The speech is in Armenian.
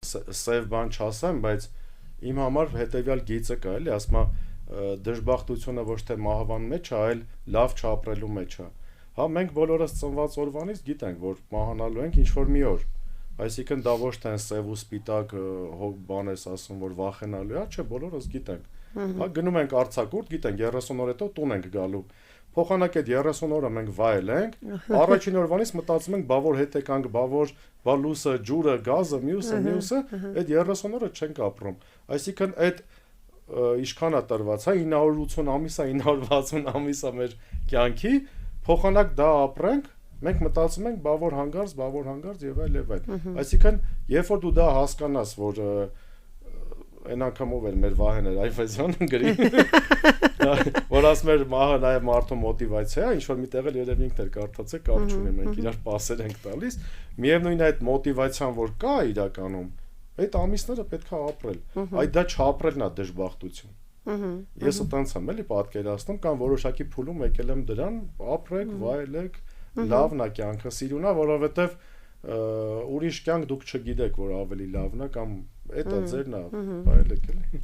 սև բան չասեմ, բայց իմ համար հետեւյալ գիծը կա, էլի, ասում դժբախտությունը ոչ թե մահվան մեջ է, այլ լավ չապրելու մեջ է։ Հա, մենք բոլորս ծնված օրվանից գիտենք, որ մահանալու ենք ինչ որ մի օր։ Այսինքն դա ոչ թե սև ու սպիտակ բան ես ասում, որ վախենալու է, չէ, բոլորս գիտենք։ Հա, գնում ենք արձակուրդ, գիտենք 30 օր հետո տուն ենք գալու։ Փոխանակ այդ 30 օրը մենք վայել ենք, առաջին օրվանից մտածում ենք, բա որ հետ եկանք, բա որ լույսը, ջուրը, գազը, մյուսը, այդ 30 օրը չենք ապրում։ Այսինքն այդ ինչքան է տրված, հա 980 ամիս է, 960 ամիս է մեր կյանքի, փոխանակ դա ապրենք, մենք մտածում ենք, բա որ հանգարց եւ այլ եւ այլ։ Այսինքն, երբ որ դու դա հասկանաս, որ այն անգամով էր մեր Վահեներ Այֆեզյանը գրի, որ ասում էր մահը նաեւ մարդու մոտիվացիա է, ինչ որ միտեղ էլ երևի ինքն էր կարդացել, կապ չունի, մենք իրար պասեր ենք տալիս, միևնույն այդ մոտիվացիան, որ կա իրականում, այդ ամիսները պետքա ապրել։ Այդ դա չապրելն է դժբախտություն։ Ես այտենց եմ էլի պատկերացնում, կամ որոշակի փուլում եկել եմ դրան, ապրեք, վայելեք, լավն է կյանքը, սիրուն է, որովհետեւ ուրիշ կյանք դուք չգիտեք, որ ավելի լավն է, կամ էտա ձերն է, վայելեք էլի։